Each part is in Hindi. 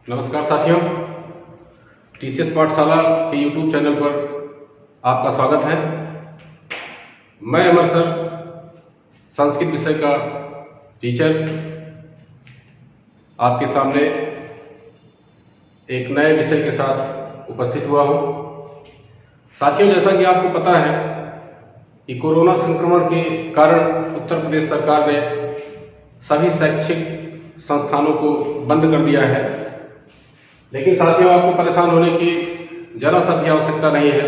नमस्कार साथियों, टीसीएस पाठशाला के यूट्यूब चैनल पर आपका स्वागत है। मैं अमर सर, संस्कृत विषय का टीचर, आपके सामने एक नए विषय के साथ उपस्थित हुआ हूँ। साथियों, जैसा कि आपको पता है कि कोरोना संक्रमण के कारण उत्तर प्रदेश सरकार ने सभी शैक्षिक संस्थानों को बंद कर दिया है, लेकिन साथियों आपको परेशान होने की जरा सा भी आवश्यकता नहीं है।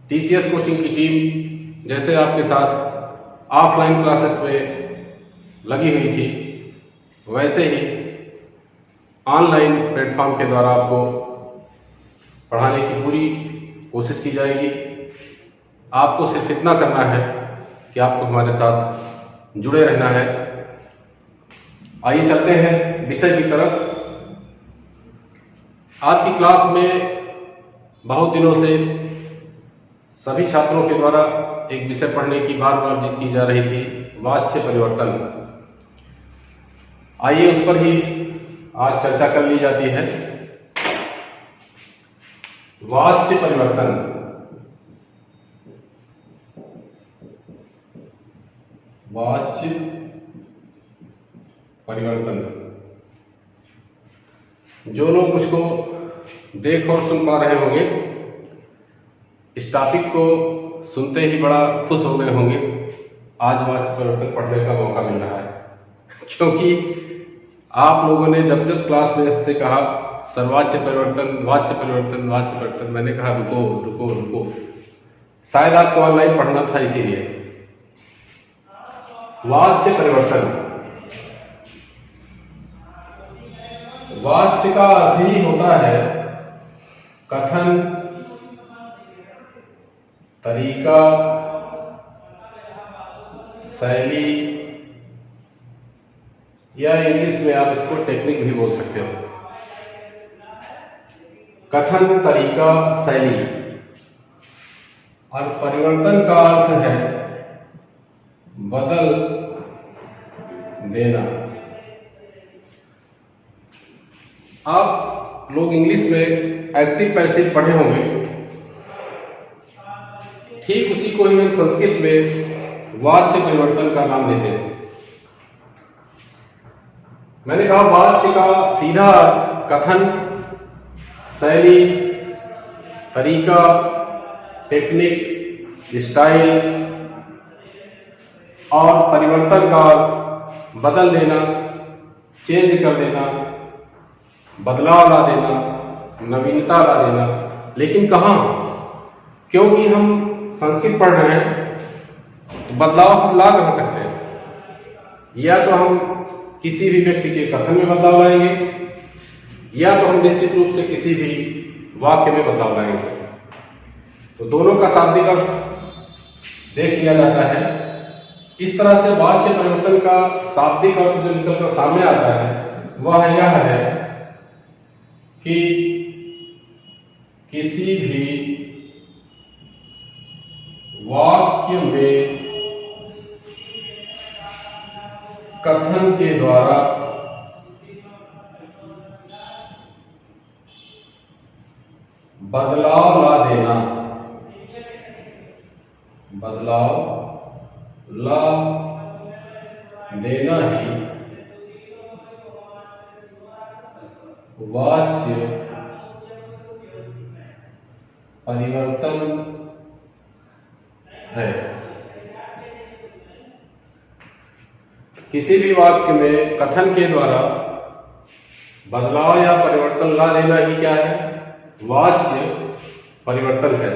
टीसीएस कोचिंग की टीम जैसे आपके साथ ऑफलाइन क्लासेस में लगी हुई थी, वैसे ही ऑनलाइन प्लेटफॉर्म के द्वारा आपको पढ़ाने की पूरी कोशिश की जाएगी। आपको सिर्फ इतना करना है कि आपको हमारे साथ जुड़े रहना है। आइए चलते हैं विषय की तरफ। आज की क्लास में बहुत दिनों से सभी छात्रों के द्वारा एक विषय पढ़ने की बार बार जिद की जा रही थी, वाच्य परिवर्तन। आइए उस पर ही आज चर्चा कर ली जाती है। वाच्य परिवर्तन। वाच्य परिवर्तन। जो लोग मुझको देख और सुन पा रहे होंगे, इस टॉपिक को सुनते ही बड़ा खुश हो गए होंगे। आज वाच्य परिवर्तन पढ़ने का मौका मिल रहा है, क्योंकि आप लोगों ने जब जब क्लास में से कहा सर वाच्य परिवर्तन, वाच्य परिवर्तन, वाच्य परिवर्तन, मैंने कहा रुको रुको रुको, शायद आपको ऑनलाइन पढ़ना था, इसीलिए। वाच्य परिवर्तन, वाच्य का अर्थ ही होता है कथन, तरीका, शैली, या इंग्लिश में आप इसको टेक्निक भी बोल सकते हो। कथन, तरीका, शैली। और परिवर्तन का अर्थ है बदल देना। आप लोग इंग्लिश में एक्टिव पैसिव पढ़े होंगे, ठीक उसी को ही हम संस्कृत में वाच्य परिवर्तन का नाम देते हैं। मैंने कहा वाच्य का सीधा अर्थ कथन, शैली, तरीका, टेक्निक, स्टाइल, और परिवर्तन का अर्थ बदल देना, चेंज कर देना, बदलाव ला देना, नवीनता ला देना। लेकिन कहाँ? क्योंकि हम संस्कृत पढ़ रहे हैं, तो बदलाव हम ला कहाँ सकते हैं? या तो हम किसी भी व्यक्ति के कथन में बदलाव लाएंगे, या तो हम निश्चित रूप से किसी भी वाक्य में बदलाव लाएंगे। तो दोनों का शाब्दिक अर्थ देख लिया जाता है। इस तरह से वाच्य परिवर्तन का शाब्दिक अर्थ जो निकल कर सामने आता है वह यह है कि किसी भी वाक्य में कथन के द्वारा बदलाव ला देना, बदलाव ला देना ही वाच्य परिवर्तन है। किसी भी वाक्य में कथन के द्वारा बदलाव या परिवर्तन ला देना ही क्या है? वाच्य परिवर्तन है।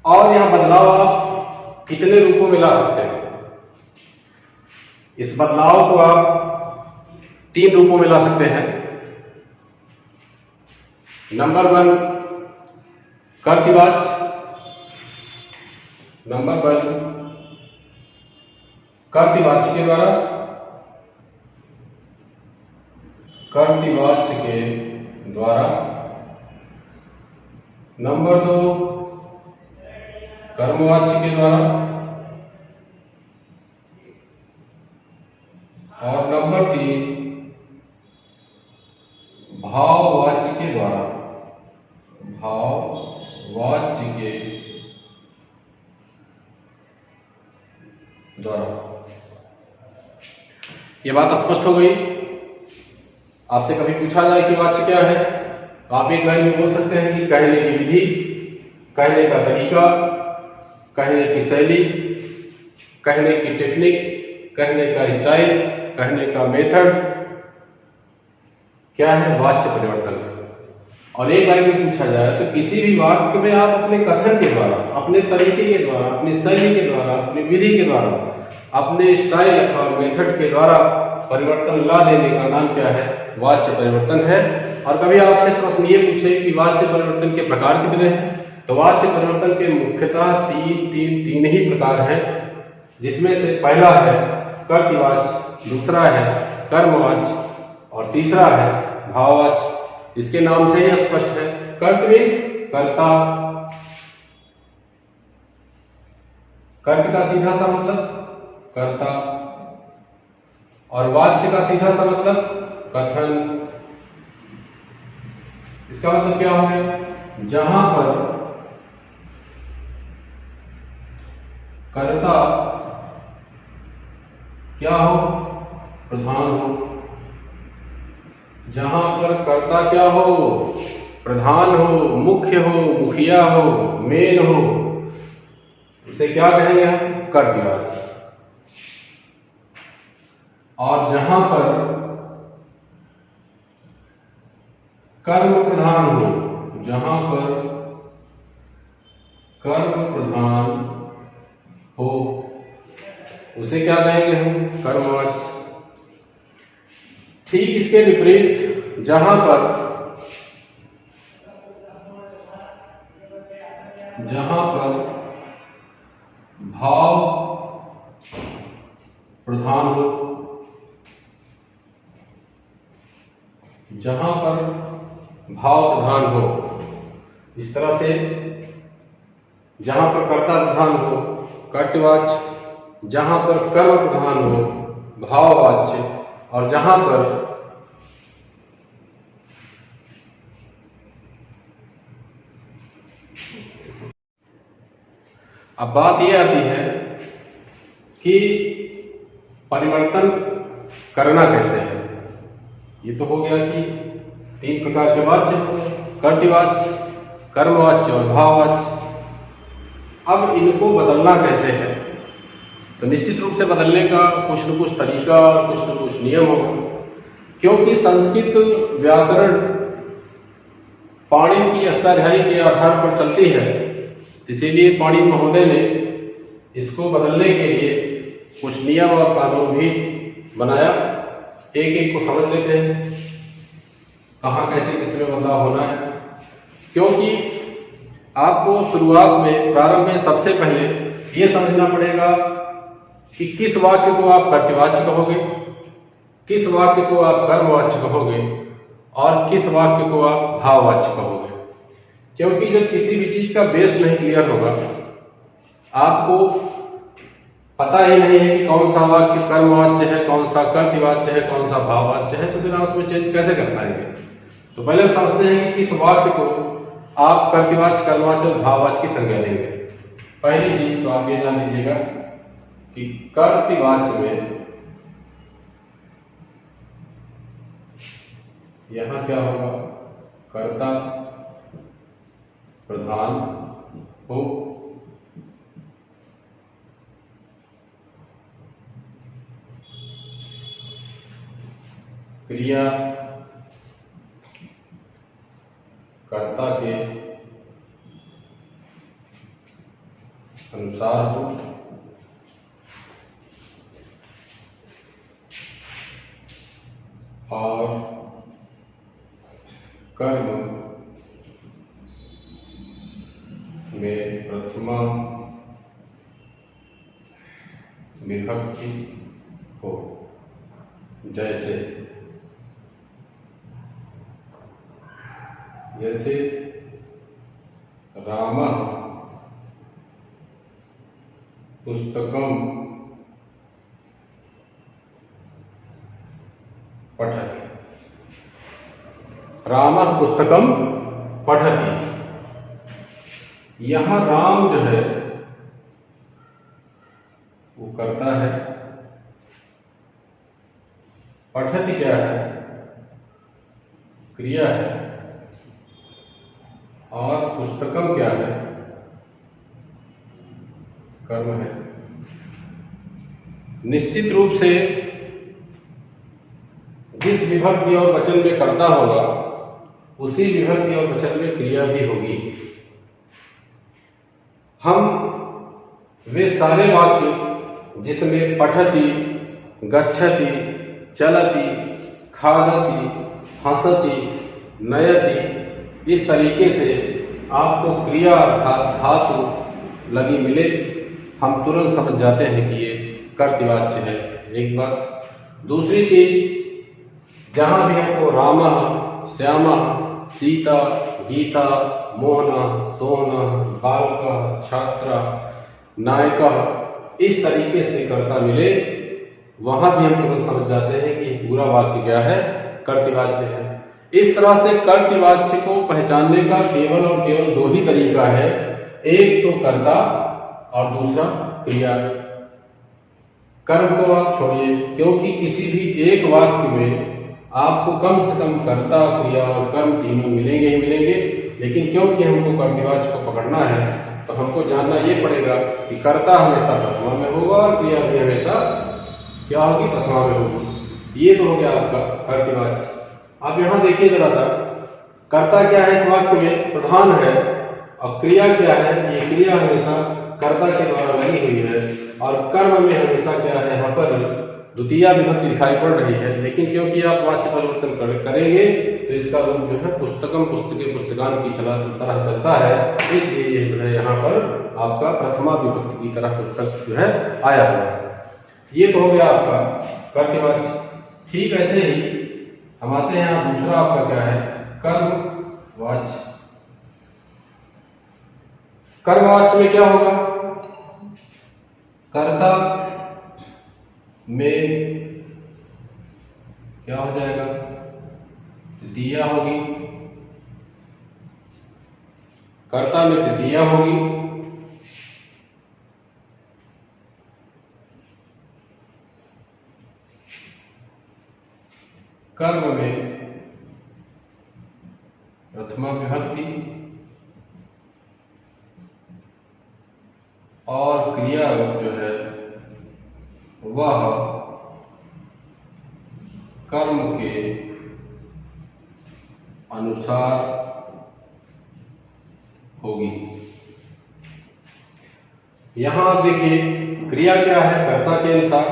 और यह बदलाव आप कितने रूपों में ला सकते हैं? इस बदलाव को आप 3 रूपों में ला सकते हैं। नंबर 1 कर्तृवाच्य, नंबर 1 कर्तृवाच्य के द्वारा, कर्तृवाच्य के द्वारा। नंबर 2 कर्मवाच्य के द्वारा, और नंबर 3 द्वारा। ये बात स्पष्ट हो गई। आपसे कभी पूछा जाए कि वाच्य क्या है, तो आप एक लाइन में बोल सकते हैं कि कहने की विधि, कहने का तरीका, कहने की शैली, कहने की टेक्निक, कहने का स्टाइल, कहने का मेथड क्या है, वाच्य परिवर्तन है। और एक लाइन में पूछा जाए तो किसी भी वाक्य में आप अपने कथन के द्वारा, अपने तरीके के द्वारा, अपनी शैली के द्वारा, अपनी विधि के द्वारा, अपने स्टाइल अथवा मेथड के द्वारा परिवर्तन ला देने का नाम क्या है, वाच्य परिवर्तन है। और कभी आपसे प्रश्न ये पूछे कि वाच्य परिवर्तन के प्रकार कितने हैं, तो वाच्य परिवर्तन के मुख्यतः तीन ही प्रकार हैं, जिसमें से पहला है कर्तवाच्य, दूसरा है कर्मवाच्य और तीसरा है भाववाच्य। इसके नाम से ही स्पष्ट है। कर्त मीन्स कर्ता, कर्त का सीधा सा मतलब कर्ता, और वाच्य का सीधा सा मतलब कथन। इसका मतलब क्या हो गया, जहां पर कर्ता क्या हो, प्रधान हो, जहां पर कर्ता क्या हो, प्रधान हो, मुख्य हो, मुखिया हो, मेन हो, इसे क्या कहेंगे हम, कर्तवाच्य। और जहां पर कर्म प्रधान हो, जहां पर कर्म प्रधान हो, उसे क्या कहेंगे हम, कर्मवाच्य। ठीक इसके विपरीत जहां पर भाव प्रधान हो, जहां पर भाव प्रधान हो, इस तरह से जहां पर कर्ता प्रधान हो कर्तवाच्य, जहां पर कर्म प्रधान हो भाववाच्य, और जहां पर अब बात यह आती है कि परिवर्तन करना कैसे है। ये तो हो गया कि तीन प्रकार के वाच्य, कर्तवाच्य, कर्मवाच्य और भाववाच्य। अब इनको बदलना कैसे है, तो निश्चित रूप से बदलने का कुछ न कुछ तरीका और कुछ न कुछ नियम होगा, क्योंकि संस्कृत व्याकरण पाणिनि की अष्टाध्यायी के आधार पर चलती है। इसीलिए पाणिनि महोदय ने इसको बदलने के लिए कुछ नियम और कानून भी बनाया। एक एक को समझ लेते हैं, कहाँ कैसे किसमें बदलाव होना है। क्योंकि आपको शुरुआत में, प्रारंभ में सबसे पहले ये समझना पड़ेगा कि किस वाक्य को आप कर्तवाच्य कहोगे, किस वाक्य को आप कर्मवाच्य कहोगे और किस वाक्य को आप भाववाच्य कहोगे। क्योंकि जब किसी भी चीज का बेस नहीं क्लियर होगा, आपको पता ही नहीं है कि कौन सा वाक्य कर्मवाच्य है, कौन सा कर्तवाच्य है, कौन सा भाववाच्य है, तो फिर आप उसमें चेंज कैसे कर पाएंगे। तो पहले हम समझते हैं कि किस वाक्य को आप कर्तवाच्य, कर्मवाच्य और भाववाच्य की संज्ञा देंगे। पहली चीज तो आप ये जान लीजिएगा कि कर्तवाच्य में यहां क्या होगा, कर्ता प्रधान हो, क्रिया कर्ता के अनुसार हो, और कर्म में प्रथमा विभक्ति हो। जैसे रामः पुस्तकं पठति, रामः पुस्तकं पठति। यहां राम जो है वो कर्ता है, पठति क्या है, क्रिया है, और पुस्तकम क्या है, कर्म है। निश्चित रूप से जिस विभक्ति और वचन में कर्ता होगा उसी विभक्ति और वचन में क्रिया भी होगी। हम वे सारे वाक्य जिसमें पठति, गच्छति, चलति, खादति, हंसति, नयति इस तरीके से आपको क्रिया अर्थात धातु लगी मिले, हम तुरंत समझ जाते हैं कि ये कर्तृवाच्य है। एक बात। दूसरी चीज, जहां भी हमको रामः, श्यामः, सीता, गीता, मोहना, सोहना, बालकः, छात्रा, नायकः इस तरीके से कर्ता मिले, वहां भी हम तुरंत समझ जाते हैं कि पूरा वाक्य क्या है, कर्तृवाच्य है। इस तरह से कर्तृवाच्य को पहचानने का केवल और केवल दो ही तरीका है, एक तो कर्ता और दूसरा क्रिया। कर्म को आप छोड़िए, क्योंकि किसी भी एक वाक्य में आपको कम से कम कर्ता, क्रिया और कर्म तीनों मिलेंगे ही मिलेंगे। लेकिन क्योंकि हमको कर्तृवाच्य को पकड़ना है तो हमको जानना ये पड़ेगा कि कर्ता हमेशा प्रथमा में होगा और क्रिया भी हमेशा क्या होगी, प्रथमा में होगी। ये तो हो गया आपका कर्तृवाच्य। अब यहाँ देखिए जरा सा, कर्ता क्या है इस वाक्य में, प्रधान है, और क्रिया क्या है, ये क्रिया हमेशा कर्ता के द्वारा लगी हुई है, और कर्म में हमेशा क्या है, यहाँ पर द्वितीय विभक्ति दिखाई पड़ रही है। लेकिन क्योंकि आप वाच्य परिवर्तन करेंगे तो इसका रूप जो है पुस्तकम, पुस्तके, पुस्तकान की तरह चलता है, इसलिए ये जो है यहाँ पर आपका प्रथमा विभक्ति की तरह पुस्तक जो है आया हुआ है। ये तो हो गया आपका कर्तृवाच्य। ठीक ऐसे ही हम आते हैं, यहाँ दूसरा आपका क्या है, कर्मवाच्य। कर्मवाच्य में क्या होगा, कर्ता में क्या हो जाएगा, तृतीया होगी, कर्ता में तृतीया होगी, कर्म में प्रथमा विभक्ति, और क्रिया जो है वह कर्म के अनुसार होगी। यहां आप देखिए, क्रिया क्या है, कर्ता के अनुसार,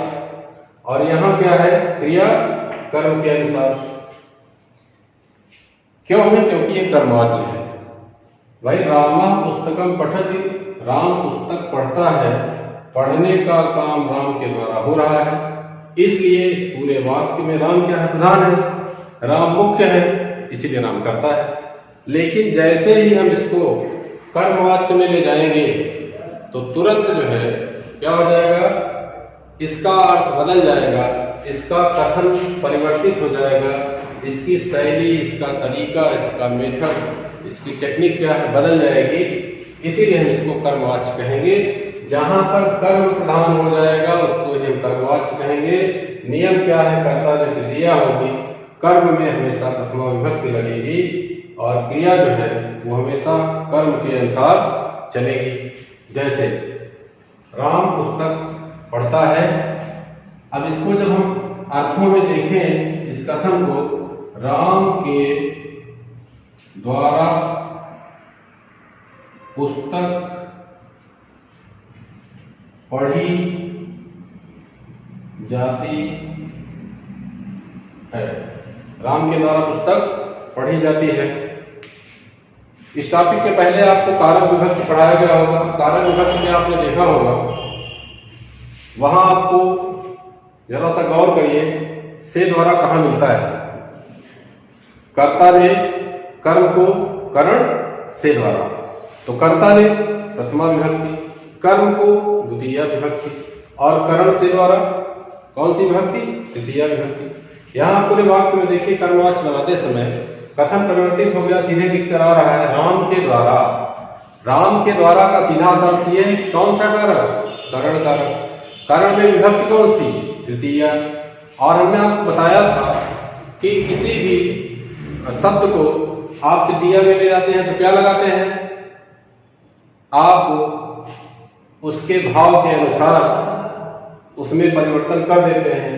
और यहां क्या है, क्रिया कर्म के अनुसार। क्यों है, क्योंकि ये कर्मवाच्य है। भाई रामः पुस्तकम पठति, राम पुस्तक पढ़ता है, पढ़ने का काम राम के द्वारा हो रहा है, इसलिए इस पूरे वाक्य में राम क्या है, प्रधान है, राम मुख्य है, इसीलिए राम करता है। लेकिन जैसे ही हम इसको कर्मवाच्य में ले जाएंगे तो तुरंत जो है क्या हो जाएगा, इसका अर्थ बदल जाएगा, इसका कथन परिवर्तित हो जाएगा, इसकी शैली, इसका तरीका, इसका मेथड, इसकी टेक्निक क्या है, बदल जाएगी। इसीलिए हम इसको कर्मवाच्य कहेंगे। जहां पर कर्म प्रधान हो जाएगा उसको हम कर्मवाच्य कहेंगे। नियम क्या है, कर्ता में तृतीया होगी, कर्म में हमेशा प्रथमा विभक्ति लगेगी, और क्रिया जो है वो हमेशा कर्म के अनुसार चलेगी। जैसे राम पुस्तक पढ़ता है, अब इसको जब हम अर्थों में देखें, इस कथन को, राम के द्वारा पुस्तक पढ़ी जाती है, राम के द्वारा पुस्तक पढ़ी जाती है। इस टॉपिक के पहले आपको कारक विभक्ति पढ़ाया गया होगा। कारक विभक्ति में आपने देखा होगा, वहां आपको जरा सा गौर करिए, से द्वारा कहां मिलता है, कर्ता ने कर्म को करण से द्वारा, तो कर्ता ने प्रथमा विभक्ति, कर्म को द्वितीय विभक्ति, और करण से द्वारा कौन सी विभक्ति, तृतीय विभक्ति। यहाँ पूरे वाक्य में देखिए, कर्मवाच्य बनाते समय कथन परिवर्तित हो गया, सीधे दिख कर आ रहा है राम के द्वारा। राम के द्वारा का सीधा अर्थ ये, कौन सा कारक, करण कारक। कारण में विभक्ति कौन सी? तृतीया। और हमने आपको बताया था कि किसी भी शब्द को आप तृतीया में ले जाते हैं तो क्या लगाते हैं? आप उसके भाव के अनुसार उसमें परिवर्तन कर देते हैं।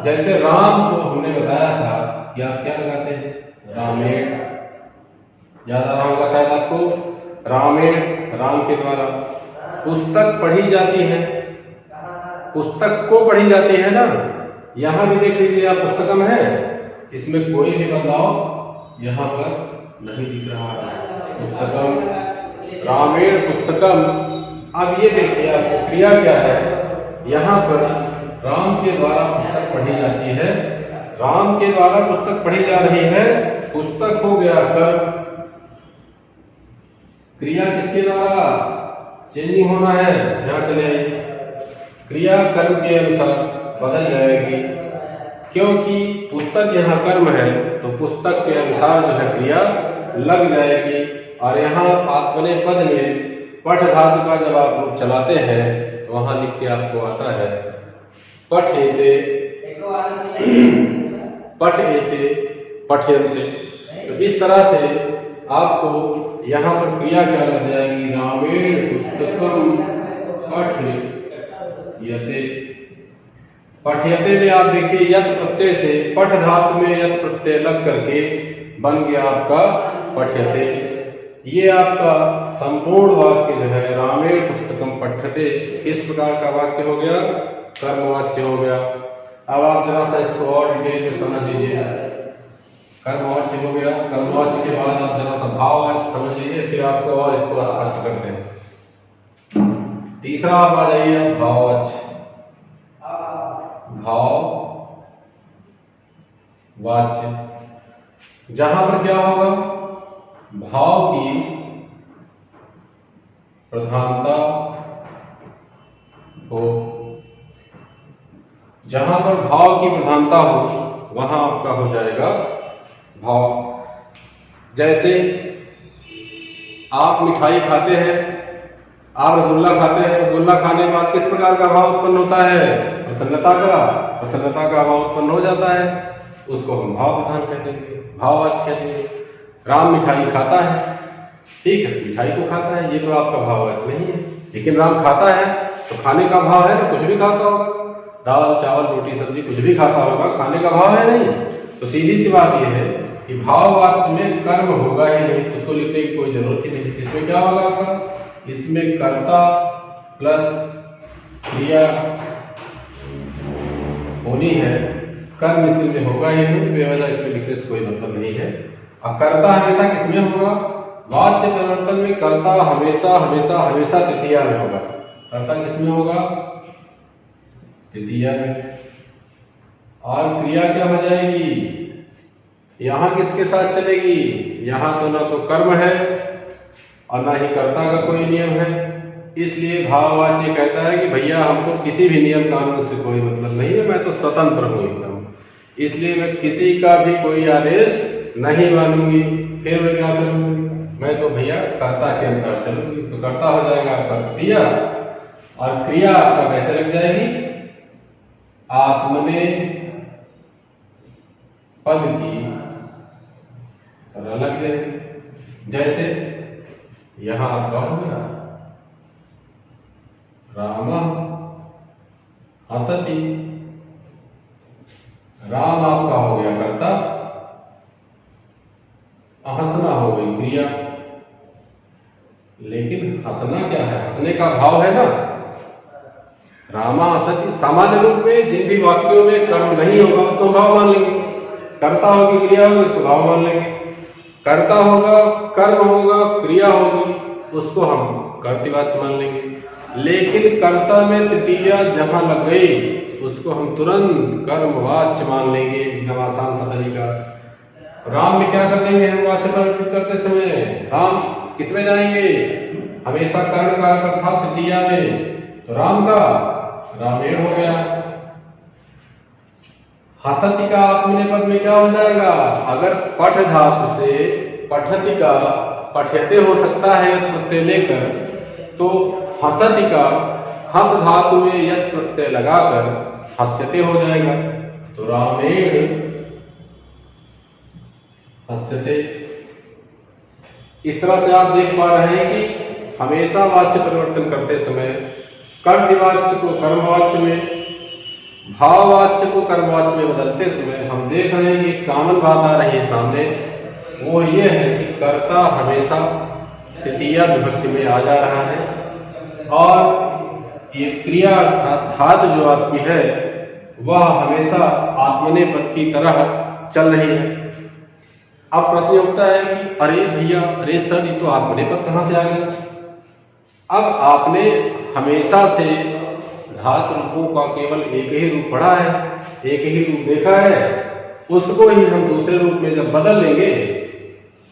जैसे राम को हमने बताया था कि आप क्या लगाते हैं? रामेण। याद आ रहा होगा शायद आपको, रामेण राम के द्वारा। पुस्तक पढ़ी जाती है, पुस्तक को पढ़ी जाती है ना। यहां भी देख लीजिए आप, पुस्तकम है, इसमें कोई भी बदलाव यहां पर नहीं दिख रहा है। पुस्तकम, रामेण पुस्तकम। अब ये देखिए आपको क्रिया क्या है, यहां पर राम के द्वारा पुस्तक पढ़ी जाती है, राम के द्वारा पुस्तक पढ़ी जा रही है, पुस्तक हो गया कर्म। क्रिया किसके द्वारा चेंजिंग होना है? यहां चले आइए, क्रिया कर्म के अनुसार बदल जाएगी, क्योंकि पुस्तक यहाँ कर्म है तो पुस्तक के अनुसार जो है क्रिया लग जाएगी। और यहाँ आप बने पद में पठ धातु का जब आप रूप चलाते हैं तो वहां लिख के आपको आता है पठेते, पठेते, पठयन्ते। तो इस तरह से आपको यहाँ पर क्रिया क्या लग जाएगी? रामेण पुस्तकम पठयते। पठयते में आप देखिए यत प्रत्यय से पठ धातु में यत प्रत्यय लग करके बन गया आपका पठयते। ये आपका संपूर्ण वाक्य जो है रामेण पुस्तकम पठ्यते किस प्रकार का वाक्य हो गया? कर्मवाच्य हो गया। अब आप जरा सा इसको और डिटेल में समझ लीजिए। कर्मवाच्य हो गया, कर्मवाच्य के बाद आप जरा सा भाववाच्य समझ लीजिए, फिर आपको और इसको स्पष्ट करते हैं। तीसरा आप आ जाइए भाववाच्य। भाववाच्य जहां पर क्या होगा? भाव की प्रधानता हो, जहां पर भाव की प्रधानता हो वहां आपका हो जाएगा भाव। जैसे आप मिठाई खाते हैं, आप रसगुल्ला खाते हैं, रसगुल्ला खाने के बाद किस प्रकार का भाव उत्पन्न होता है? प्रसन्नता का, प्रसन्नता का भाव उत्पन्न हो जाता है, उसको हम भाव प्रधान कहते हैं, भाववाच्य कहते हैं। राम मिठाई खाता है, ठीक है, मिठाई को खाता है, ये तो आपका भाववाच्य नहीं है, लेकिन राम खाता है तो खाने का भाव है ना, कुछ भी खाता होगा, दाल चावल रोटी सब्जी कुछ भी खाता होगा, खाने का भाव है नहीं। तो सीधी सी बात यह है कि भाववाच्य में कर्म होगा ही नहीं, तो उसको लिखने की कोई जरूरत ही नहीं। इसमें क्या होगा आपका? इसमें कर्ता प्लस क्रिया होनी है, कर्म इसमें होगा ही नहीं, बेवजह इसमें लिखने से कोई मतलब नहीं है। और कर्ता हमेशा किसमें होगा? वाच्य परिवर्तन में कर्ता हमेशा हमेशा हमेशा तृतीया में होगा। कर्ता किसमें होगा? तृतीया में। और क्रिया क्या हो जाएगी? यहां किसके साथ चलेगी? यहां तो ना तो कर्म है और ना ही कर्ता का कोई नियम है, इसलिए भाववाच्य कहता है कि भैया हमको किसी भी नियम कानून से कोई मतलब नहीं है, मैं तो स्वतंत्र हूं एकदम, इसलिए मैं किसी का भी कोई आदेश नहीं मानूंगी। फिर मैं क्या करूंगी? मैं तो भैया कर्ता के अनुसार चलूंगी। तो कर्ता हो जाएगा आपका तृतीया, और क्रिया आपका कैसे लग जाएगी? आत्मने पद की तरह लग जाएगी। जैसे यहां आपका हो गया राम हसति, राम आपका हो गया कर्ता, हंसना हो गई क्रिया। लेकिन हंसना क्या है? हंसने का भाव है ना, रामा हसति। सामान्य रूप में जिन भी वाक्यों में कर्म नहीं होगा उसको भाव मान लेंगे, कर्ता होगी क्रिया होगी उसको भाव मान लेंगे, कर्ता होगा कर्म होगा क्रिया होगी उसको हम कर्तृवाच्य मान लेंगे। लेकिन कर्ता में तृतीया जहां लग गई उसको हम तुरंत कर्मवाच्य मान लेंगे, एकदम आसान सा तरीका। राम में क्या कर देंगे हम वाच्य परिवर्तित करते समय? राम किसमें जाएंगे? हमेशा कर्ण का था तृतीया में, तो राम का रामेण हो गया। हसति का आत्मने पद में क्या हो जाएगा? अगर पठ धातु से पठति का पठ्यते हो सकता है प्रत्यय लेकर, तो हसति का हस धातु में यत् प्रत्यय लगाकर हस्यते हो जाएगा, तो रामेण हस्यते। इस तरह से आप देख पा रहे हैं कि हमेशा वाच्य परिवर्तन करते समय कर्तवाच्य को कर्मवाच्य में, भाववाच्य को कर्मवाच्य में बदलते समय हम देख रहे हैं कि कॉमन बात आ रही है सामने, वो ये है कि कर्ता हमेशा तृतीया विभक्ति में आ जा रहा है और ये क्रिया धातु जो आपकी है वह हमेशा आत्मनेपद की तरह चल रही है। अब प्रश्न उठता है कि अरे भैया, अरे सर, ये तो आत्मनेपद कहाँ से आ गया? अब आपने हमेशा से धातु रूपों का केवल एक ही रूप पढ़ा है, एक ही रूप देखा है, उसको ही हम दूसरे रूप में जब बदल लेंगे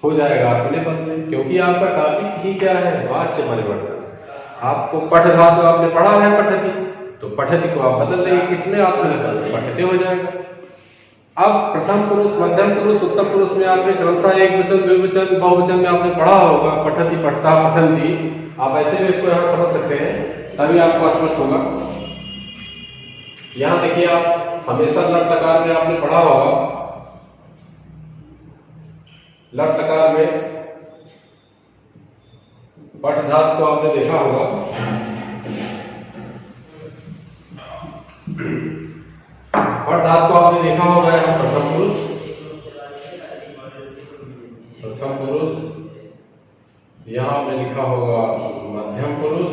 हो जाएगा आत्मनेपद में, क्योंकि आपका टॉपिक ही क्या है? वाच्य परिवर्तन। आपको पठ धातु आपने पढ़ा है पठती, तो पठती को आप बदल लेंगे किसमें? आत्मनेपद, पठते हो जाएगा। अब प्रथम पुरुष, मध्यम पुरुष, उत्तम पुरुष में आपने क्रमशः एक वचन, द्विवचन, बहुवचन में आपने पढ़ा होगा, पठती, पठता, पठन्ति। आप ऐसे भी इसको यहाँ समझ सकते हैं, तभी आपको स्पष्ट होगा। यहाँ देखिए, आप हमेशा लट लकार में आपने पढ़ा होगा, लट लकार में पठ धातु को आपने देखा होगा। पठ धातु को आपने देखा होगा यहाँ प्रथम पुरुष, प्रथम पुरुष, यहाँ आपने लिखा होगा मध्यम पुरुष,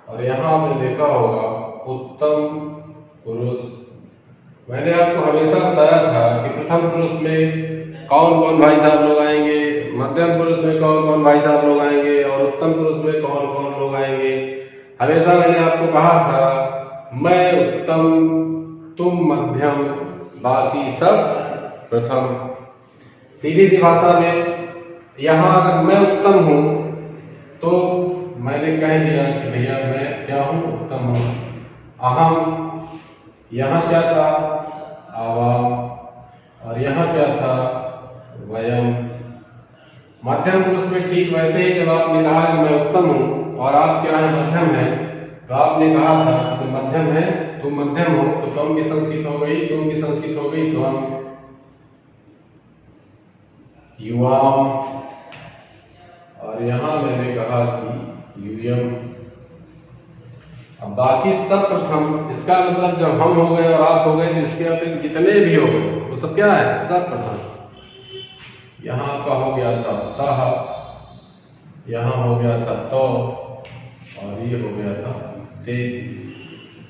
और यहाँ आपने देखा होगा उत्तम पुरुष। मैंने आपको हमेशा बताया था कि प्रथम पुरुष में कौन कौन भाई साहब लोग आएंगे, मध्यम पुरुष में कौन कौन भाई साहब लोग आएंगे, और उत्तम पुरुष में कौन कौन लोग आएंगे। हमेशा मैंने आपको कहा था, मैं उत्तम, तुम मध्यम, बाकी सब प्रथम। सीधी सी भाषा में यहाँ अगर मैं उत्तम हूं तो मैंने कह दिया कि भैया मैं क्या हूं? उत्तम हूं। अहम, यहाँ क्या था? आवाम, और यहाँ क्या था? वयम। मध्यम पुरुष में ठीक वैसे ही जब आपने कहा कि मैं उत्तम हूं और आप क्या है? मध्यम है, तो आपने कहा था कि तुम मध्यम है, तुम मध्यम हो, तो तुम की संस्कृत हो गई, तुम की संस्कृत हो गई, तो हम युवाम, और यहां मैंने कहा कि यूयम। अब बाकी सब प्रथम, इसका मतलब जब हम हो गए और आप हो गए तो इसके अतिरिक्त जितने भी हो गए वो सब क्या है? सब प्रथम। यहाँ आपका हो गया था सह, यहाँ हो गया था तो, और ये हो गया था ते।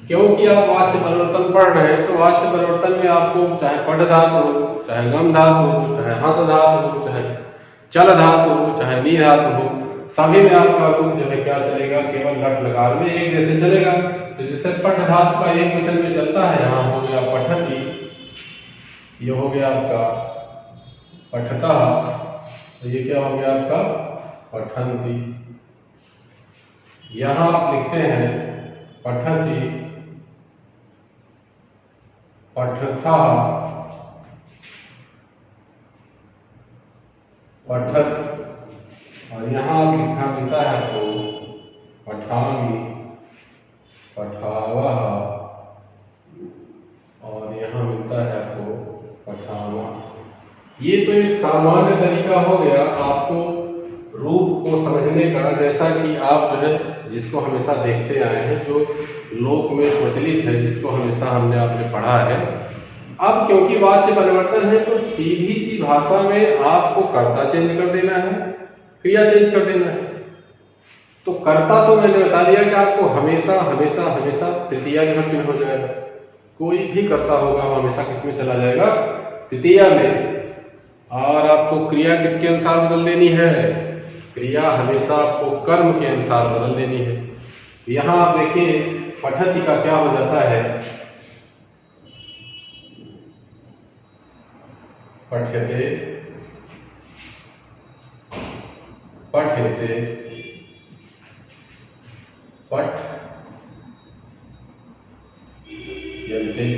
क्योंकि आप वाच्य परिवर्तन पढ़ रहे हैं, तो वाच्य परिवर्तन में आपको चाहे पठ धातु हो, चाहे गम धातु हो, चाहे हंस धातु हो, चाहे चल धातु हो, चाहे नी धातु हो, सभी में आपका रूप जो है क्या चलेगा? केवल लट लकार में एक जैसे चलेगा। तो जैसे पठ धातु का एक वचन में चलता है, यहाँ हो गया पठती, ये हो गया आपका पठता, तो ये क्या हो गया आपका? पठन्ति। यहाँ आप लिखते हैं पठसी, पठथा, पठत, और यहाँ लिखा मिलता है आपको पठामी, पठावह, और यहाँ मिलता है आपको पठावा। ये तो एक सामान्य तरीका हो गया आपको रूप को समझने का, जैसा कि आप जो है जिसको हमेशा देखते आए हैं, जो लोक में प्रचलित है, जिसको हमेशा हमने आपने पढ़ा है। अब क्योंकि वाच्य परिवर्तन है तो सीधी सी भाषा में आपको कर्ता चेंज कर देना है, क्रिया चेंज कर देना है। तो कर्ता तो मैंने बता दिया कि आपको हमेशा हमेशा हमेशा तृतीया विभक्ति में हो जाएगा। कोई भी कर्ता होगा वो हमेशा किसमें चला जाएगा? तृतीया में। और आपको क्रिया किसके अनुसार बदल देनी है? क्रिया हमेशा आपको कर्म के अनुसार बदल देनी है। यहाँ आप देखिए पठति का क्या हो जाता है? पठ्यते, पठ्यते, पठ यन्ते।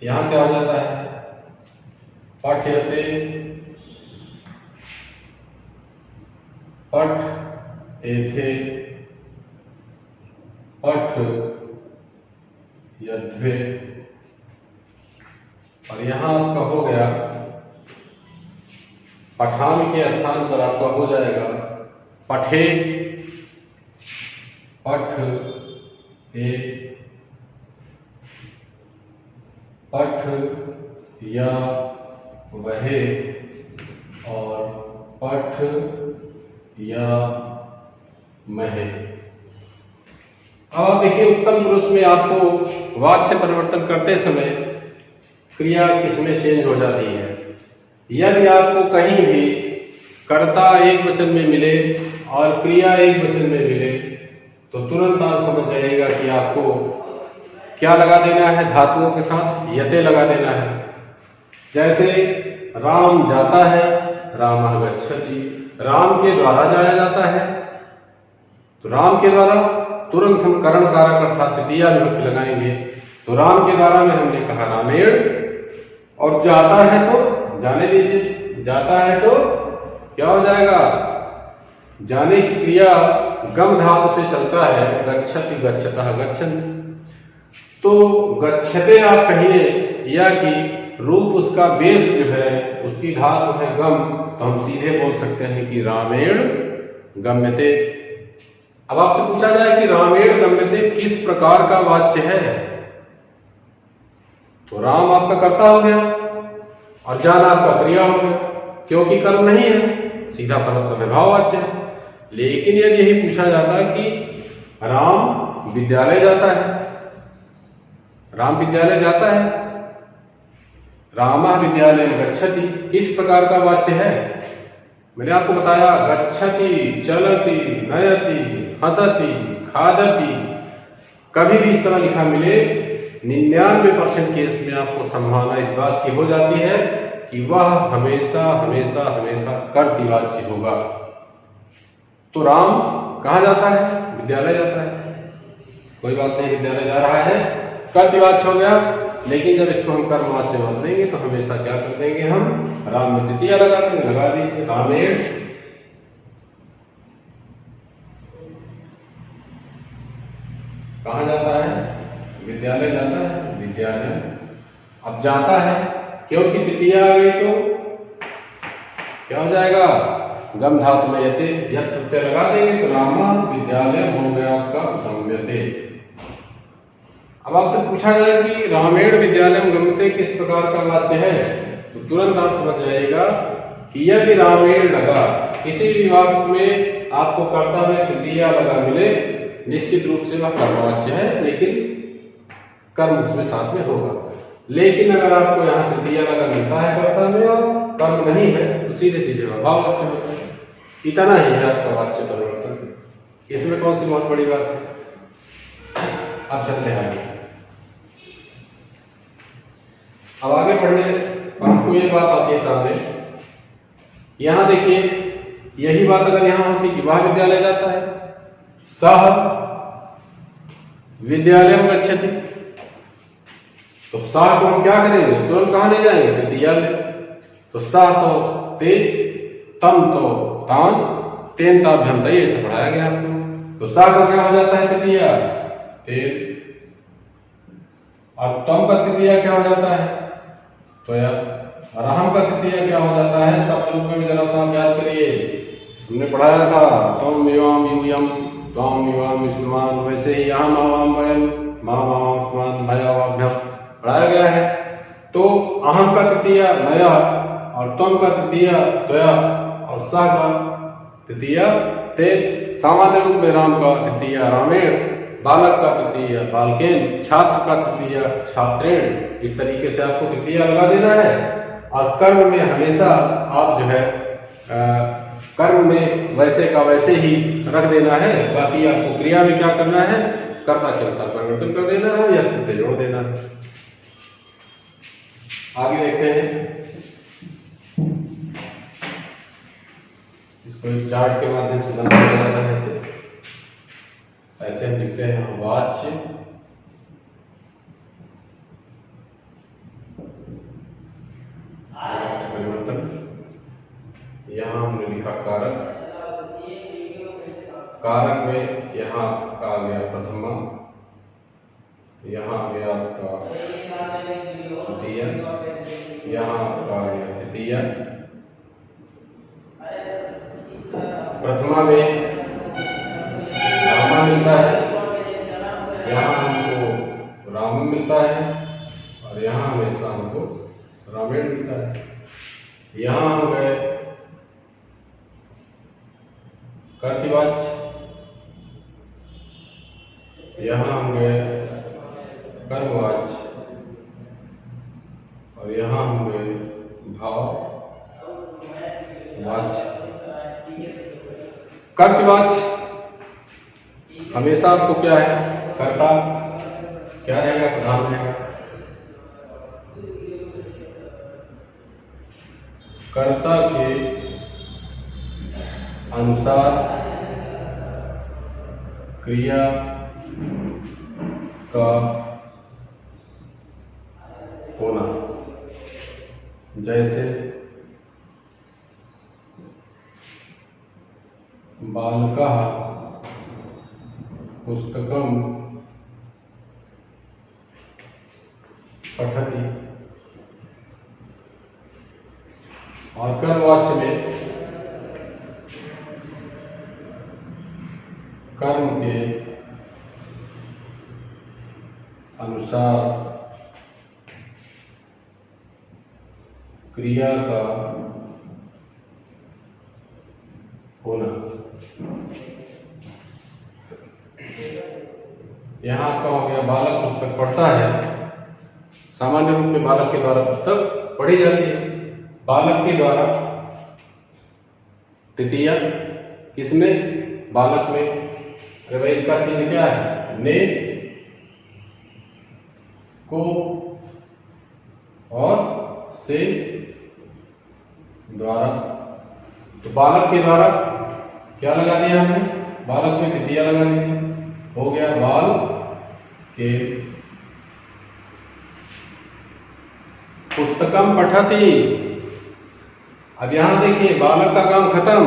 यहाँ क्या हो जाता है? पठ्यसे, पठ एथे, पठ यध्वे, और यहां आपका हो गया पठान के स्थान पर आपका हो जाएगा पठे, पठ ए, पठ या वहे, और पठ या महे। अब आप देखिए उत्तम पुरुष में आपको वाच्य परिवर्तन करते समय क्रिया किसमें चेंज हो जाती है। यदि आपको कहीं भी कर्ता एक वचन में मिले और क्रिया एक वचन में मिले तो तुरंत आप समझ जाइएगा कि आपको क्या लगा देना है, धातुओं के साथ यते लगा देना है। जैसे राम जाता है, रामः गच्छति, राम के द्वारा जाया जाता है, तो राम के द्वारा तुरंत हम करण कारक अर्थात तृतीया विभक्ति लगाएंगे। तो राम के द्वारा में हमने कहा रामेण, और जाता है तो जाने दीजिए, जाता है तो क्या हो जाएगा, जाने की क्रिया गम धातु से चलता है, गच्छति गच्छतः गच्छन्ति। तो गच्छते आप कहिए या कि रूप उसका बेस जो है उसकी धातु है गम, तो हम सीधे बोल सकते हैं कि रामेण गम्यते। अब आपसे पूछा जाए कि रामेण गम्यते किस प्रकार का वाच्य है, तो राम आपका कर्ता हो गया और जाना आपका क्रिया हो गया, क्योंकि कर्म नहीं है, सीधा समर्थ विभाव वाच्य है। लेकिन यदि यही पूछा जाता कि राम विद्यालय जाता है, राम विद्यालय जाता है, रामः विद्यालय गच्छति, किस प्रकार का वाच्य है। मैंने आपको बताया गच्छति, चलति, नयति, हंसति, खादति, कभी भी इस तरह लिखा मिले 99% केस में आपको संभावना इस बात की हो जाती है कि वह हमेशा हमेशा हमेशा कर्तृवाच्य होगा। तो राम कहाँ जाता है, विद्यालय जाता है, कोई बात नहीं, विद्यालय जा रहा है, कर्तृवाच्य हो गया। लेकिन जब इसको हम कर्मवाच्य मान लेंगे तो हमेशा क्या कर देंगे, हम राम में तृतीया लगा देंगे, लगा दीजिए रामेण। कहाँ जाता है, विद्यालय जाता है, विद्यालय। अब जाता है क्योंकि तृतीया आ गई तो क्या हो जाएगा, गम धातु में यते, यत प्रत्यय लगा देंगे तो रामः विद्यालय हो गया आपका गम्यते। अब आपसे पूछा जाए कि रामेण विद्यालय गम्यते किस प्रकार का वाच्य है, तो तुरंत आप समझ जाएगा कि यदि रामेण लगा, किसी भी वाक्य में आपको कर्ता में तृतीया लगा मिले, निश्चित रूप से वह कर्मवाच्य है, लेकिन कर्म उसमें साथ में होगा। लेकिन अगर आपको यहाँ तृतीया लगा मिलता है कर्ता में और कर्म नहीं है, तो सीधे सीधे भाववाच्य होता है। इतना ही है आपका वाच्य परिवर्तन, इसमें कौन सी बहुत बड़ी बात है। अब चलते हैं आगे। अब आगे पढ़ने पर हमको ये बात आती है सामने, यहां देखिए यही बात अगर यहां होती कि वह विद्यालय जाता है, सह विद्यालय गच्छति, तो सह को हम क्या करेंगे, तुरंत कहां ले जाएंगे, तृतीया ले। तो सह तो ते, तम तो तान, तेन ताभ्यंत, ये सब पढ़ाया गया आपको। तो सह का क्या हो जाता है तृतीया, तेन, और तम का तृतीया क्या हो जाता है, तो यार राम का तृतीया क्या हो जाता है, सब रूप में जरा सा याद करिए, हमने पढ़ाया था तम विवाम यूयम त्वम विवाम विष्णुमान, वैसे ही यहाँ मावाम वयम मावाम भयावाभ्यम पढ़ाया गया है। तो अहम का तृतीया नया, और त्वम का तृतीया त्वया, और सह का तृतीया ते। सामान्य रूप में राम का तृतीया रामेण, बालक का तृतीय बालकेन, छात्र का तृतीय छात्रेण, इस तरीके से आपको तृतीया लगा देना है। और कर्म में हमेशा आप जो है कर्म में वैसे का वैसे ही रख देना है, बाकी आपको क्रिया में क्या करना है, कर्ता के अनुसार परिवर्तन कर देना है या तृतीय जोड़ देना है। आगे देखते हैं, इसको एक चार्ट के माध्यम से बनाया जाता है। ऐसे हम लिखते हैं वाच्य, परिवर्तन, यहां हमने लिखा कारक, कारक में यहाँ का आ गया प्रथमा, यहाँ आ गया आपका द्वितीय, यहाँ आपका आ गया तृतीय। प्रथमा में रामा मिलता है, यहाँ हमको राम मिलता है, और यहाँ हमेशा हमको रामायण मिलता है। यहाँ हम गए कर्तवाच्य, यहाँ हम गए कर्मवाच्य, और यहाँ हम गए भाववाच्य। कर्तवाच्य हमेशा आपको क्या है, कर्ता क्या रहेगा, प्रधान रहेगा। कर्ता के अनुसार क्रिया का होना। जैसे बालकः पुस्तकं पठति, और कर्मवाच्य में कर्म के अनुसार क्रिया का होना। यहाँ आपका हो गया बालक पुस्तक पढ़ता है। सामान्य रूप में बालक के द्वारा पुस्तक पढ़ी जाती है, बालक के द्वारा। तृतीय किसमें, बालक में। अरे भाई इसका चिन्ह क्या है, ने, को और से द्वारा। तो बालक के द्वारा क्या लगा दिया हमने, बालक में तृतीय लगा दिया, हो गया बाल के पुस्तकम पठति। अब यहां देखिए बालक का काम खत्म,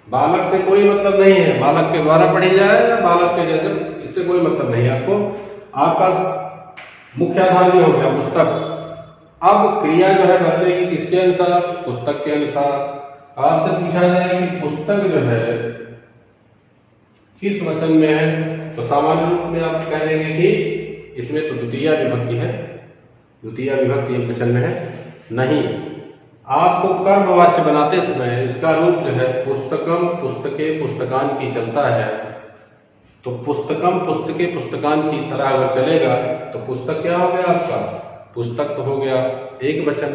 बालक से कोई मतलब नहीं है, बालक के द्वारा पढ़ी जाए या बालक के जैसे, इससे कोई मतलब नहीं है आपको। आपका मुख्य आधार ये हो गया पुस्तक। अब क्रिया जो है बदलेगी किसके अनुसार, पुस्तक के अनुसार। आपसे पूछा जाए कि पुस्तक जो है किस वचन में है, तो सामान्य रूप में आप कह देंगे कि इसमें तो द्वितीय विभक्ति है, द्वितीय विभक्ति एक वचन में है। नहीं, आपको कर्मवाच्य बनाते समय इसका रूप जो है पुस्तकम, पुस्तके, पुस्तकान की चलता है। तो पुस्तकम, पुस्तके, पुस्तकान की तरह अगर चलेगा तो पुस्तक क्या हो गया आपका, पुस्तक तो हो गया एक वचन।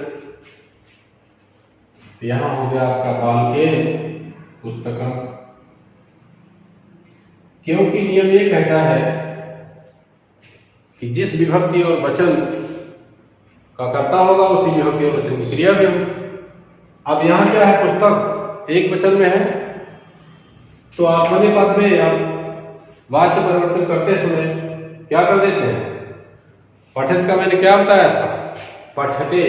यहां हो गया आपका बालके पुस्तकम, क्योंकि नियम ये कहता है कि जिस विभक्ति और वचन का कर्ता होगा उसी विभक्ति और वचन की क्रिया भी होगी। अब यहां क्या है, पुस्तक एक वचन में है, तो आत्मनेपद पद में आप वाच्य परिवर्तन करते समय क्या कर देते हैं, पठित का मैंने क्या बताया था, पठते।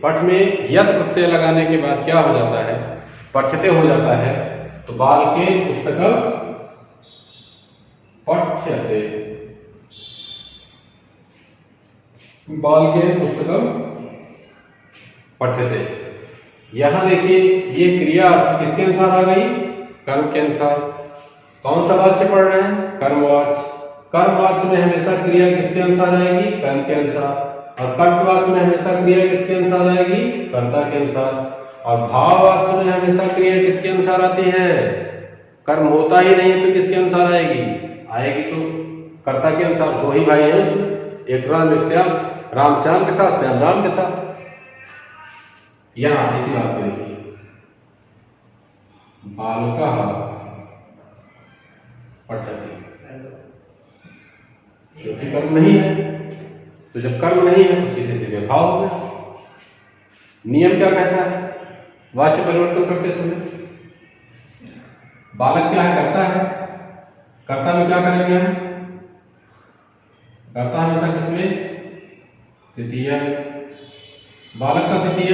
पठ में यत प्रत्यय लगाने के बाद क्या हो जाता है, पठते हो जाता है। तो बालके पुस्तकम पठ्यते, बालके पुस्तकम पठ्यते। यहां देखिए ये क्रिया किसके अनुसार आ गई, कर्म के अनुसार। कौन सा वाच्य पढ़ रहे हैं, कर्मवाच्य। कर्मवाच्य में हमेशा क्रिया किसके अनुसार आएगी, कर्म के अनुसार। और कर्तवाच्य में हमेशा क्रिया किसके अनुसार आएगी, कर्ता के अनुसार। और भाववाच्य में हमेशा क्रिया किसके अनुसार आती है, कर्म होता ही नहीं है तो किसके अनुसार आएगी, आएगी तो कर्ता के अनुसार। दो ही भाई है उसमें, एक राम एक श्याम, राम श्याम के साथ, श्याम राम के साथ। यहां इसी बात को देखिए, बालकः पठति, क्योंकि कर्म नहीं है। तो जब कर्म नहीं है तो सीधे सीधे भाव हो गया। नियम क्या कहता है, वाच्य परिवर्तन करते समय बालक क्या है, करता है। कर्ता में क्या करेंगे हम, कर्ता हमेशा किसमें, तृतीय। बालक का तृतीय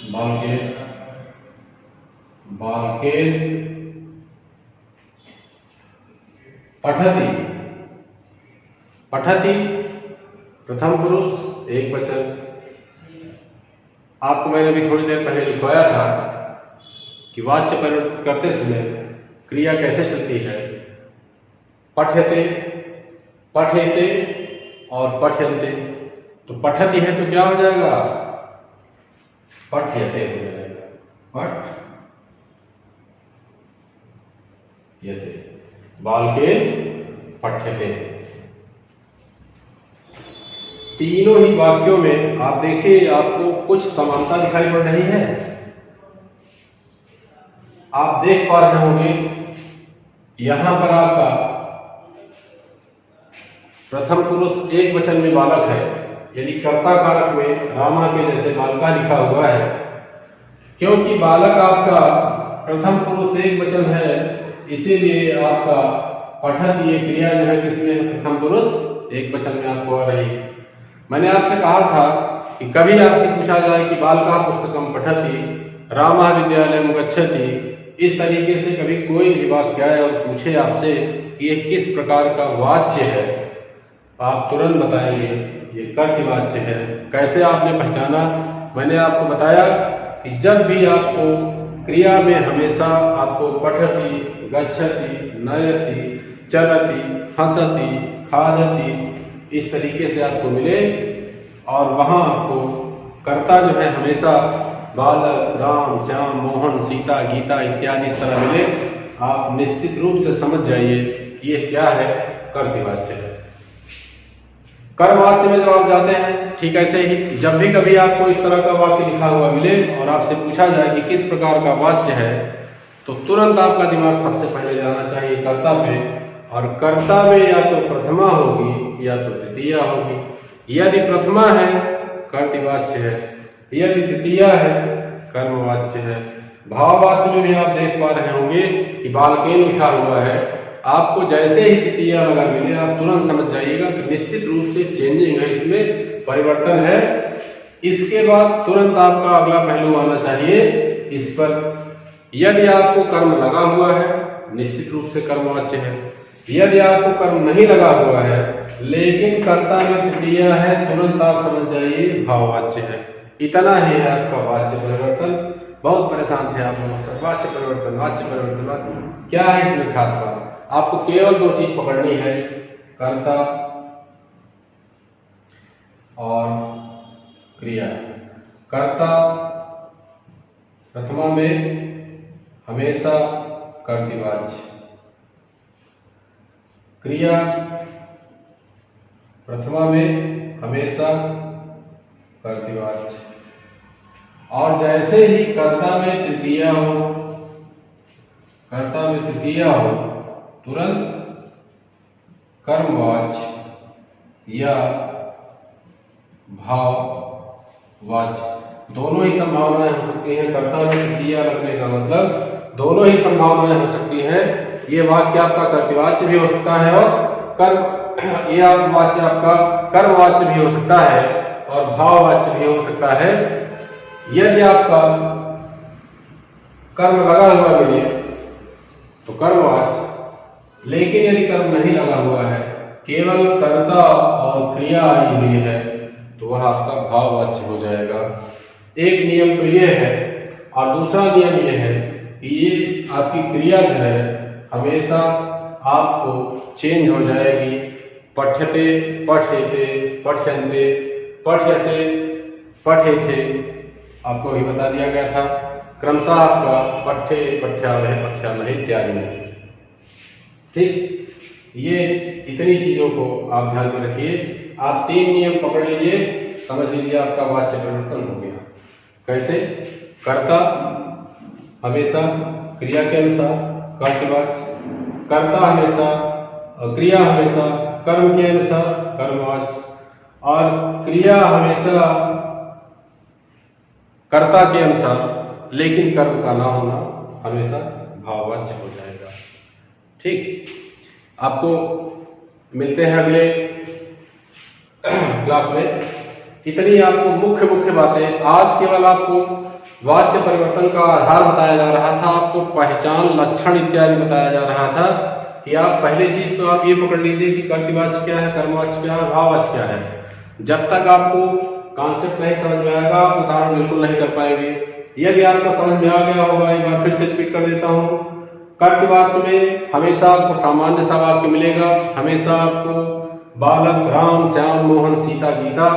बालके, बालके पठति, पठति प्रथम पुरुष एक वचन। आपको मैंने भी थोड़ी देर पहले लिखवाया था कि वाच्य परिवर्तित करते समय क्रिया कैसे चलती है। पठ्यते, पठेते और पठ्यन्ते। तो पठति है तो क्या हो जाएगा, पठ्यते हो जाएगा, पठ्यते। बालकेन पठ्यते। तीनों ही वाक्यों में आप देखिए, आपको कुछ समानता दिखाई पड़ रही है। आप देख पा रहे होंगे यहां पर आपका प्रथम पुरुष एक वचन में बालक है, यदि कर्ता कारक में रामा के जैसे बालका लिखा हुआ है। क्योंकि बालक आपका प्रथम पुरुष एक वचन है, इसीलिए आपका पठत ये क्रिया जो है किसमें है, प्रथम पुरुष एक वचन में आपको आ रही है। मैंने आपसे कहा था कि कभी आपसे पूछा जाए कि बालका पुस्तकम पठति रामा विद्यालयम गच्छति, इस तरीके से कभी कोई भी वाक्य आए और पूछे आपसे कि ये किस प्रकार का वाच्य है, आप तुरंत बताएंगे ये कर्तृ वाच्य है। कैसे आपने पहचाना? मैंने आपको बताया कि जब भी आपको क्रिया में हमेशा आपको पठति, गच्छति, नयति, चलति, हंसति, खादति इस तरीके से आपको मिले और वहां आपको कर्ता जो है हमेशा बालक, राम, श्याम, मोहन, सीता, गीता इत्यादि इस तरह मिले, आप निश्चित रूप से समझ जाइए कि ये क्या है, कर्तृवाच्य है। कर्मवाच्य में जब आप जाते हैं, ठीक ऐसे ही जब भी कभी आपको इस तरह का वाक्य लिखा हुआ मिले और आपसे पूछा जाए कि किस प्रकार का वाच्य है, तो तुरंत आपका दिमाग सबसे पहले जाना चाहिए कर्ता पे, और कर्ता में या तो प्रथमा होगी या तो द्वितीया होगी। यदि प्रथमा है कर्तृवाच्य है, यदि द्वितीया है कर्मवाच्य है। भाववाच्य में भी आप देख पा रहे होंगे कि बालकेन लिखा हुआ है, आपको जैसे ही द्वितीया लगा मिले आप तुरंत समझ जाइएगा कि निश्चित रूप से चेंजिंग है, इसमें परिवर्तन है। इसके बाद तुरंत आपका अगला पहलू आना चाहिए इस पर। यदि आपको कर्म लगा हुआ है निश्चित रूप से कर्मवाच्य है, यदि आपको कर्म नहीं लगा हुआ है लेकिन कर्ता में द्वितीया है, तुरंत आप समझ जाइए भाववाच्य है। इतना ही है आपका वाच्य परिवर्तन। बहुत परेशान थे आप लोग, वाच्य परिवर्तन, वाच्य परिवर्तन क्या है इसमें खास बात? आपको केवल दो चीज पकड़नी है, कर्ता और क्रिया। कर्ता प्रथमा में हमेशा कर्तृवाच्य, क्रिया प्रथमा में हमेशा कर्तृवाच्य, और जैसे ही कर्ता में तृतीया हो, कर्ता में तृतीया हो तुरंत कर्मवाच्य या भाववाच्य, दोनों ही संभावनाएं हो सकती हैं। कर्ता में तृतीया लगने का मतलब दोनों ही संभावनाएं हो सकती हैं। ये वाक्य आपका कर्तृवाच्य भी हो सकता है और कर्म, ये वाक्य आपका कर्मवाच्य भी हो सकता है और भाववाच्य भी हो सकता है। यदि आपका कर्म लगा हुआ मिले तो कर्मवाच्य, लेकिन यदि कर्म नहीं लगा हुआ है, केवल कर्ता और क्रिया आई हुई है, तो वह आपका भाववाच्य हो जाएगा। एक नियम तो ये है, और दूसरा नियम ये है कि ये आपकी क्रिया जो है हमेशा आपको चेंज हो जाएगी। पठ्यते, पठेते, पठ्यन्ते, पठ्यसे, पठेथे, आपको अभी बता दिया गया था। क्रमशः आपका पठ्ये, पठ्यामहे, पठ्यामहे इत्यादि में। ठीक, ये इतनी चीजों को आप ध्यान में रखिए। आप तीन नियम पकड़ लीजिए, समझ लीजिए आपका वाच्य परिवर्तन हो गया। कैसे? कर्ता हमेशा क्रिया के अनुसार कर्तृवाच्य, कर्ता हमेशा, क्रिया हमेशा कर्म के अनुसार कर्मवाच्य, और क्रिया हमेशा कर्ता के अनुसार लेकिन कर्म का ना होना हमेशा भाववाच्य हो जाएगा। ठीक, आपको मिलते हैं अगले क्लास में। इतनी आपको मुख्य बातें, आज केवल आपको वाच्य परिवर्तन का आधार बताया जा रहा था, आपको पहचान, लक्षण इत्यादि बताया जा रहा था। कि आप पहले चीज तो आप ये पकड़ लीजिए कि कर्तृवाच्य क्या है, कर्मवाच्य क्या है, भाववाच्य क्या है। जब तक आपको कॉन्सेप्ट नहीं समझ में आएगा आप उदाहरण बिल्कुल नहीं कर पाएंगे। यदि आपको समझ में आ गया होगा, एक बार फिर से रिपीट कर देता हूँ। कर्तृवाच्य में हमेशा आपको सामान्य सा वाक्य मिलेगा, हमेशा आपको बालक, राम, श्याम, मोहन, सीता, गीता।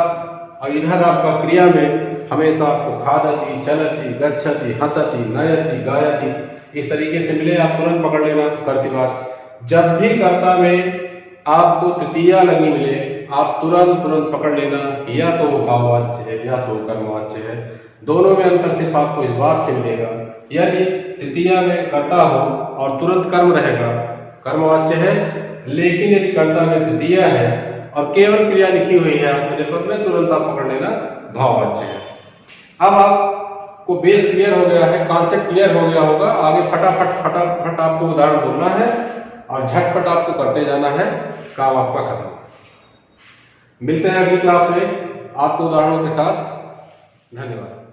और इधर आपका क्रिया में हमेशा आपको खादति, चलति, गच्छति, हसति, नयति, गायति इस तरीके से मिले, आप तुरंत पकड़ लेना कर्तृवाच्य। जब भी कर्ता में आपको तृतीया लगी मिले आप तुरंत पकड़ लेना या तो वो भाववाच्य है या तो कर्मवाच्य है। दोनों में अंतर सिर्फ आपको इस बात से मिलेगा, यदि तृतीया में कर्ता हो और तुरंत कर्म रहेगा कर्मवाच्य है, लेकिन यदि कर्ता में तृतीया है और केवल क्रिया लिखी हुई है अपने पद में, तुरंत आप पकड़ लेना भाववाच्य है। अब आपको बेस क्लियर हो गया है, कॉन्सेप्ट क्लियर हो गया होगा। आगे फटाफट आपको उदाहरण बोलना है और झटपट आपको करते जाना है, काम आपका खत्म। मिलते हैं अगली क्लास में आपको उदाहरणों के साथ। धन्यवाद।